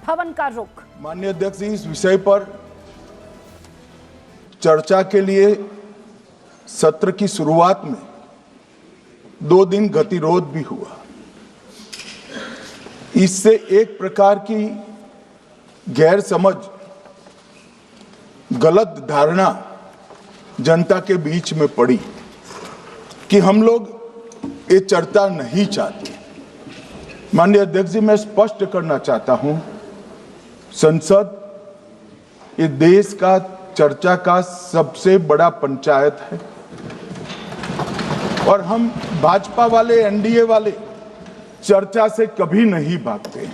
भवन का रुख। माननीय अध्यक्ष जी, इस विषय पर चर्चा के लिए सत्र की शुरुआत में 2 दिन गतिरोध भी हुआ। इससे एक प्रकार की गैर समझ, गलत धारणा जनता के बीच में पड़ी कि हम लोग ये चर्चा नहीं चाहते। माननीय अध्यक्ष जी, मैं स्पष्ट करना चाहता हूं, संसद ये देश का चर्चा का सबसे बड़ा पंचायत है और हम भाजपा वाले, एनडीए वाले चर्चा से कभी नहीं भागते।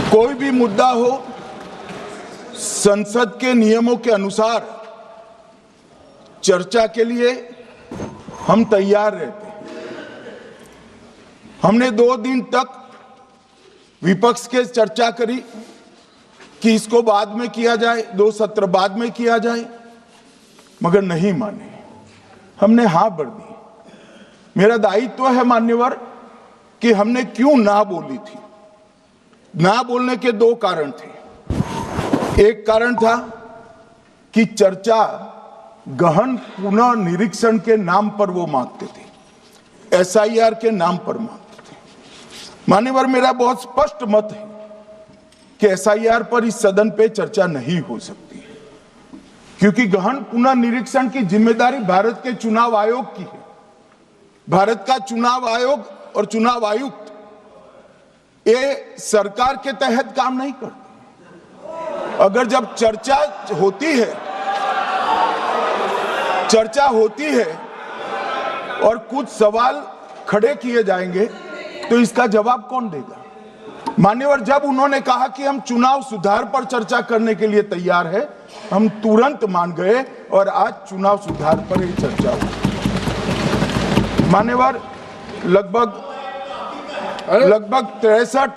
कोई भी मुद्दा हो, संसद के नियमों के अनुसार चर्चा के लिए हम तैयार रहते हैं। हमने 2 दिन तक विपक्ष के चर्चा करी कि इसको बाद में किया जाए, 2 सत्र बाद में किया जाए, मगर नहीं माने। हमने हाँ भर दी। मेरा दायित्व है मान्यवर कि हमने क्यों ना बोली थी। ना बोलने के 2 कारण थे। एक कारण था कि चर्चा गहन पुनः निरीक्षण के नाम पर वो मांगते थे, एसआईआर के नाम पर मांगते थे। मान्यवर, मेरा बहुत स्पष्ट मत है कि एसआईआर पर इस सदन पे चर्चा नहीं हो सकती, क्योंकि गहन पुनः निरीक्षण की जिम्मेदारी भारत के चुनाव आयोग की है। भारत का चुनाव आयोग और चुनाव आयुक्त ये सरकार के तहत काम नहीं करते। अगर जब चर्चा होती है और कुछ सवाल खड़े किए जाएंगे तो इसका जवाब कौन देगा? मान्यवर, जब उन्होंने कहा कि हम चुनाव सुधार पर चर्चा करने के लिए तैयार है, हम तुरंत मान गए और आज चुनाव सुधार पर ही चर्चा हुई। मान्यवर, लगभग 63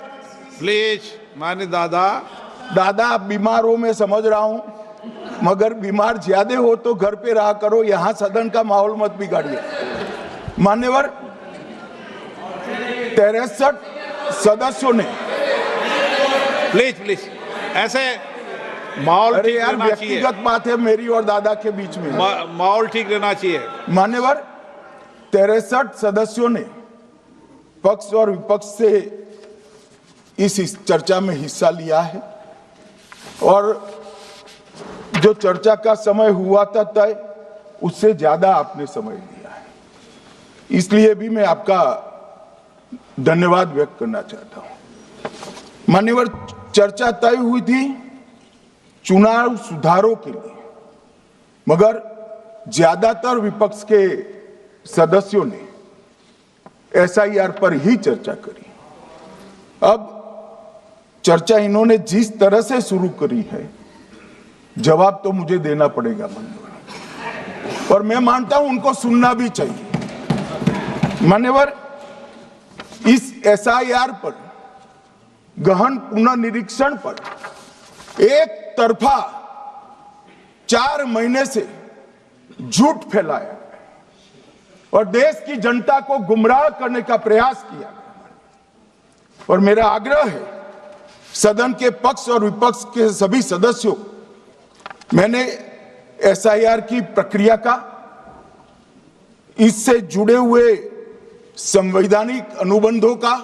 प्लीज मान्य दादा बीमार हो, मैं समझ रहा हूं, मगर बीमार ज्यादा हो तो घर पे रहा करो, यहां सदन का माहौल मत बिगाड़िए। मान्यवर, 63 सदस्यों ने प्लीज ऐसे माहौल ठीक रहना चाहिए। व्यक्तिगत बात है मेरी और दादा के बीच में, माहौल ठीक रहना चाहिए। मान्यवर, 63 सदस्यों ने पक्ष और विपक्ष से इस चर्चा में हिस्सा लिया है और जो चर्चा का समय हुआ था तय, उससे ज्यादा आपने समय लिया है। इसलिए भी मैं आपका धन्यवाद व्यक्त करना चाहता हूं। मान्यवर, चर्चा तय हुई थी चुनाव सुधारों के लिए, मगर ज्यादातर विपक्ष के सदस्यों ने एसआईआर पर ही चर्चा करी। अब चर्चा इन्होंने जिस तरह से शुरू करी है, जवाब तो मुझे देना पड़ेगा मान्यवर, और मैं मानता हूं उनको सुनना भी चाहिए। मान्यवर, इस एसआईआर पर, गहन पुनर्निरीक्षण पर एक तरफा 4 महीने से झूठ फैलाया और देश की जनता को गुमराह करने का प्रयास किया। और मेरा आग्रह है सदन के पक्ष और विपक्ष के सभी सदस्यों, मैंने एसआईआर की प्रक्रिया का, इससे जुड़े हुए संवैधानिक अनुबंधों का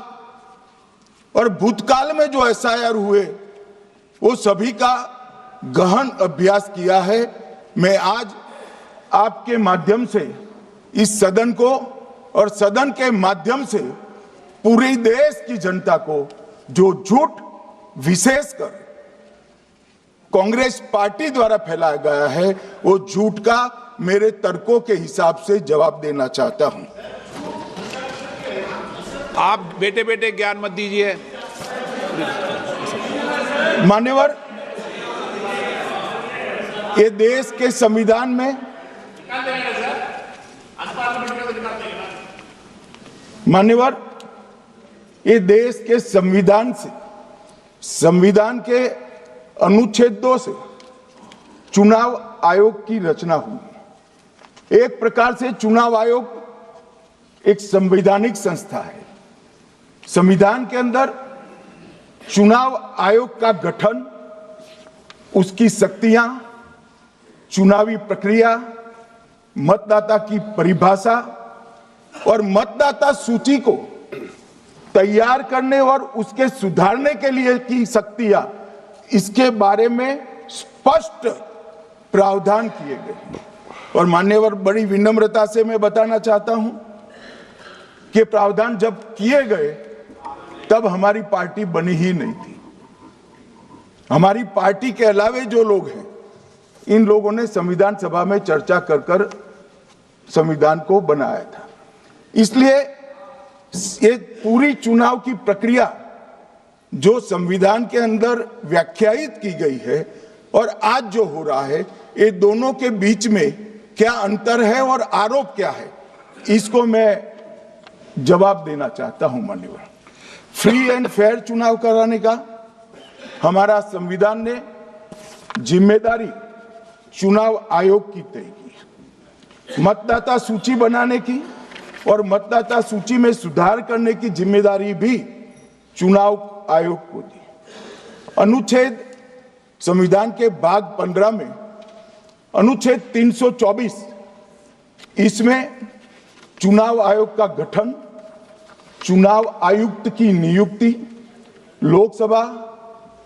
और भूतकाल में जो एसआईआर हुए वो सभी का गहन अभ्यास किया है। मैं आज आपके माध्यम से इस सदन को और सदन के माध्यम से पूरे देश की जनता को जो झूठ विशेषकर कांग्रेस पार्टी द्वारा फैलाया गया है, वो झूठ का मेरे तर्कों के हिसाब से जवाब देना चाहता हूं। आप बेटे बेटे ज्ञान मत दीजिए। मान्यवर, ये देश के संविधान में, मान्यवर, ये देश के संविधान से, संविधान के अनुच्छेदों से चुनाव आयोग की रचना हुई। एक प्रकार से चुनाव आयोग एक संवैधानिक संस्था है। संविधान के अंदर चुनाव आयोग का गठन, उसकी शक्तियां, चुनावी प्रक्रिया, मतदाता की परिभाषा और मतदाता सूची को तैयार करने और उसके सुधारने के लिए की शक्तियां, इसके बारे में स्पष्ट प्रावधान किए गए। और मान्यवर, बड़ी विनम्रता से मैं बताना चाहता हूं कि प्रावधान जब किए गए तब हमारी पार्टी बनी ही नहीं थी। हमारी पार्टी के अलावे जो लोग हैं, इन लोगों ने संविधान सभा में चर्चा कर कर संविधान को बनाया था। इसलिए ये पूरी चुनाव की प्रक्रिया जो संविधान के अंदर व्याख्यायित की गई है और आज जो हो रहा है, ये दोनों के बीच में क्या अंतर है और आरोप क्या है, इसको मैं जवाब देना चाहता हूं। मान्यवर, फ्री एंड फेयर चुनाव कराने का हमारा संविधान ने जिम्मेदारी चुनाव आयोग की तय की। मतदाता सूची बनाने की और मतदाता सूची में सुधार करने की जिम्मेदारी भी चुनाव आयोग को दी। अनुच्छेद संविधान के भाग 15 में अनुच्छेद 324, इसमें चुनाव आयोग का गठन, चुनाव आयुक्त की नियुक्ति, लोकसभा,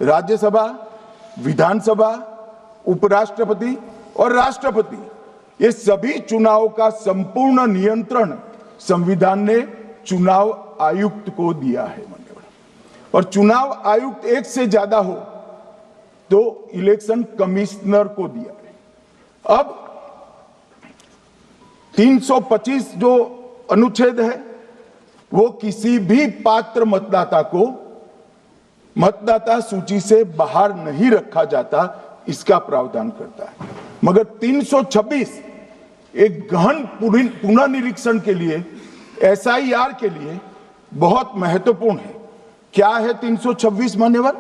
राज्यसभा, विधानसभा, उपराष्ट्रपति और राष्ट्रपति, ये सभी चुनाव का संपूर्ण नियंत्रण संविधान ने चुनाव आयुक्त को दिया है। और चुनाव आयुक्त एक से ज्यादा हो तो इलेक्शन कमिश्नर को दिया है। अब 325 जो अनुच्छेद है, वो किसी भी पात्र मतदाता को मतदाता सूची से बाहर नहीं रखा जाता, इसका प्रावधान करता है। मगर 326 एक गहन पुनर्निरीक्षण के लिए, एसआईआर के लिए बहुत महत्वपूर्ण है। क्या है 326 मान्यवर?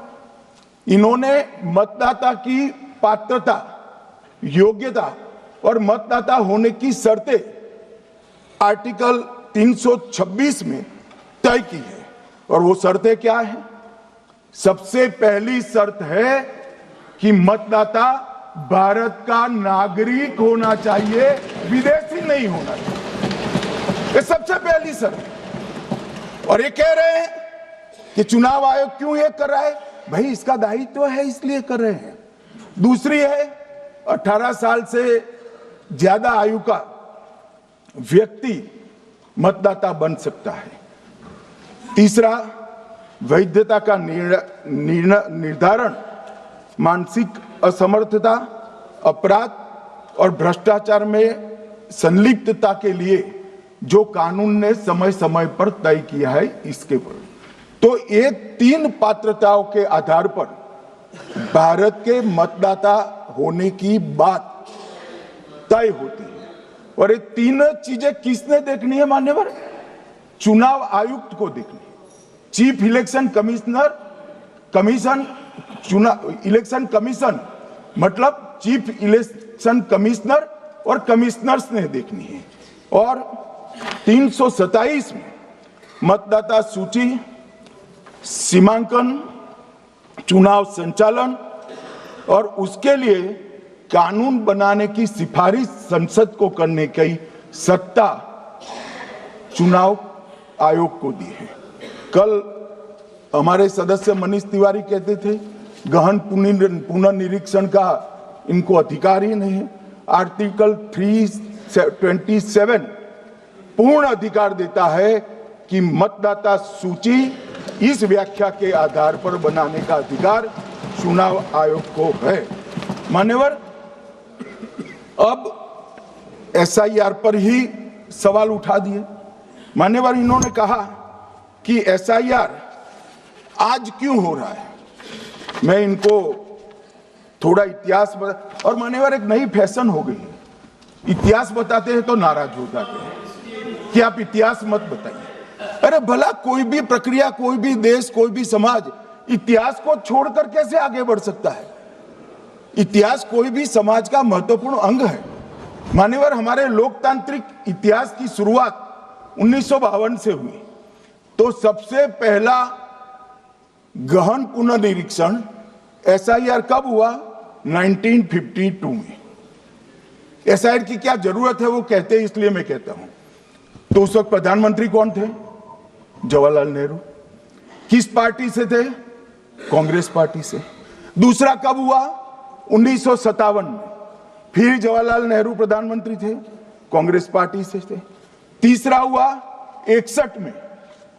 इन्होंने मतदाता की पात्रता, योग्यता और मतदाता होने की शर्तें आर्टिकल 326 में तय की है। और वो शर्तें क्या है? सबसे पहली शर्त है कि मतदाता भारत का नागरिक होना चाहिए, विदेशी नहीं होना चाहिए। ये सबसे पहली शर्त है। और ये कह रहे हैं कि चुनाव आयोग क्यों ये कर रहा है? भाई, इसका दायित्व है, इसलिए कर रहे हैं। दूसरी है 18 साल से ज्यादा आयु का व्यक्ति मतदाता बन सकता है। तीसरा, वैधता का निर्धारण मानसिक असमर्थता, अपराध और भ्रष्टाचार में संलिप्तता के लिए जो कानून ने समय समय पर तय किया है, इसके पर। तो ये 3 पात्रताओं के आधार पर भारत के मतदाता होने की बात तय होती है। और ये 3 चीजें किसने देखनी है मान्यवर? चुनाव आयुक्त को देखनी है। चीफ इलेक्शन इलेक्शन कमीशन मतलब चीफ इलेक्शन कमिश्नर और कमिश्नर्स ने देखनी है। और 327 में मतदाता सूची, सीमांकन, चुनाव संचालन और उसके लिए कानून बनाने की सिफारिश संसद को करने की सत्ता चुनाव आयोग को दी है। कल हमारे सदस्य मनीष तिवारी कहते थे गहन पुनर्निरीक्षण का इनको अधिकार ही नहीं है। आर्टिकल 327 पूर्ण अधिकार देता है कि मतदाता सूची इस व्याख्या के आधार पर बनाने का अधिकार चुनाव आयोग को है। मान्यवर, अब एसआईआर पर ही सवाल उठा दिए। मान्यवर, इन्होंने कहा कि एसआईआर आज क्यों हो रहा है। मैं इनको थोड़ा इतिहास और मान्यवर, एक नई फैशन हो गई है, इतिहास बताते हैं तो नाराज हो जाते हैं कि आप इतिहास मत बताइए। अरे भला, कोई भी प्रक्रिया, कोई भी देश, कोई भी समाज इतिहास को छोड़कर कैसे आगे बढ़ सकता है? इतिहास कोई भी समाज का महत्वपूर्ण अंग है। मान्यवर, हमारे लोकतांत्रिक इतिहास की शुरुआत 1952 से हुई। तो सबसे पहला गहन पुनर्निरीक्षण एसआईआर कब हुआ? 1952 में। एसआईआर की क्या जरूरत है वो कहते हैं, इसलिए मैं कहता हूं। तो उस वक्त प्रधानमंत्री कौन थे? जवाहरलाल नेहरू। किस पार्टी से थे? कांग्रेस पार्टी से। दूसरा कब हुआ? 1957 में। फिर जवाहरलाल नेहरू प्रधानमंत्री थे, कांग्रेस पार्टी से थे। तीसरा हुआ 61 में,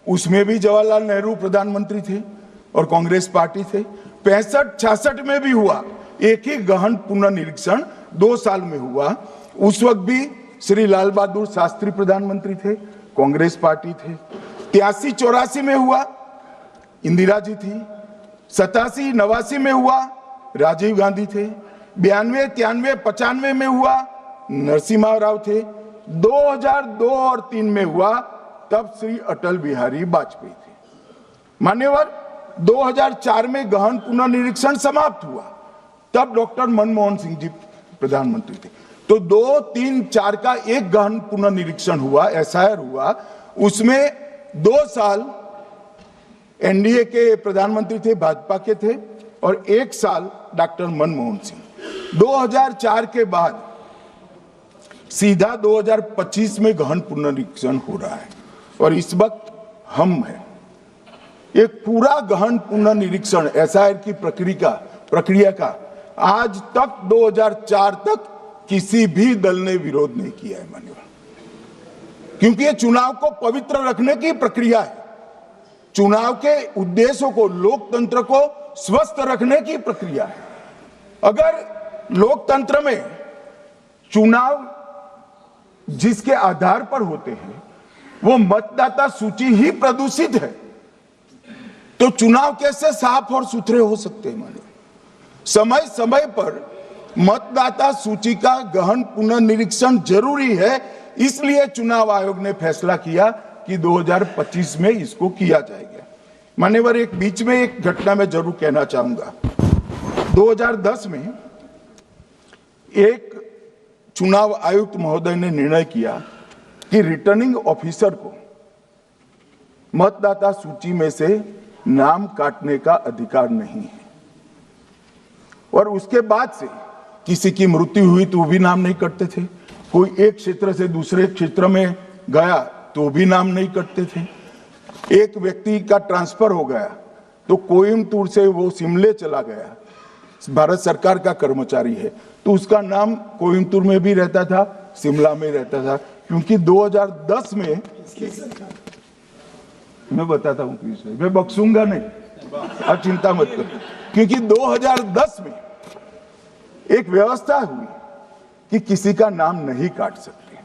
उसमें भी जवाहरलाल नेहरू प्रधानमंत्री थे और कांग्रेस पार्टी थे। 65-66 में भी हुआ, एक ही गहन पुनर्निरीक्षण 2 साल में हुआ। उस वक्त भी श्री लाल बहादुर शास्त्री प्रधानमंत्री थे, कांग्रेस पार्टी थे। 83-84 में हुआ, इंदिरा जी थी। 87-89 में हुआ, राजीव गांधी थे। 92-93-95 में हुआ, नरसिम्हा राव थे। 2002 और 3 में हुआ, तब श्री अटल बिहारी वाजपेयी थे। मान्यवर, 2004 में गहन पुनर्निरीक्षण समाप्त हुआ, तब डॉक्टर मनमोहन सिंह जी प्रधानमंत्री थे। तो 2, 3, 4 का एक गहन पुनर्निरीक्षण हुआ, एसआईआर हुआ। उसमें 2 साल एनडीए के प्रधानमंत्री थे, भाजपा के थे, और 1 साल डॉक्टर मनमोहन सिंह। 2004 के बाद सीधा 2025 में गहन पुनर्निरीक्षण हो रहा है और इस वक्त हम हैं। एक पूरा गहन पुनर्निरीक्षण एसआईआर की प्रक्रिया का आज तक 2004 तक किसी भी दल ने विरोध नहीं किया है माननीय, क्योंकि ये चुनाव को पवित्र रखने की प्रक्रिया है। चुनाव के उद्देश्यों को, लोकतंत्र को स्वस्थ रखने की प्रक्रिया है। अगर लोकतंत्र में चुनाव जिसके आधार पर होते हैं वो मतदाता सूची ही प्रदूषित है, तो चुनाव कैसे साफ और सुथरे हो सकते हैं? मानो समय समय पर मतदाता सूची का गहन पुनर्निरीक्षण जरूरी है, इसलिए चुनाव आयोग ने फैसला किया कि 2025 में इसको किया जाएगा। मान्यवर, एक बीच में एक घटना मैं जरूर कहना चाहूंगा। 2010 में एक चुनाव आयुक्त महोदय ने निर्णय किया कि रिटर्निंग ऑफिसर को मतदाता सूची में से नाम काटने का अधिकार नहीं है, और उसके बाद से किसी की मृत्यु हुई तो भी नाम नहीं कटते थे, कोई एक क्षेत्र से दूसरे क्षेत्र में गया तो भी नाम नहीं कटते थे। एक व्यक्ति का ट्रांसफर हो गया तो कोयम्बटूर से वो शिमले चला गया, भारत सरकार का कर्मचारी है, तो उसका नाम कोयम्बटूर में भी रहता था, शिमला में रहता था, क्योंकि 2010 में मैं बताता हूं, मैं बख्शूंगा नहीं, आप चिंता मत करो, क्योंकि 2010 में एक व्यवस्था हुई कि किसी का नाम नहीं काट सकते,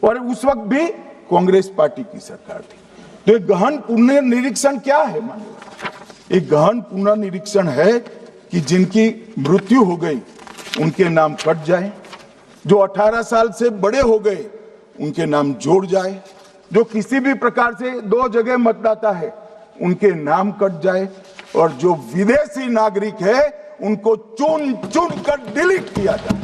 और उस वक्त भी कांग्रेस पार्टी की सरकार थी। तो एक गहन पुनर्निरीक्षण क्या है? मानिए, एक गहन पुनर्निरीक्षण है कि जिनकी मृत्यु हो गई उनके नाम कट जाए, जो 18 साल से बड़े हो गए उनके नाम जोड़ जाए, जो किसी भी प्रकार से 2 जगह मतदाता है उनके नाम कट जाए, और जो विदेशी नागरिक है उनको चुन चुन कर डिलीट किया जाए।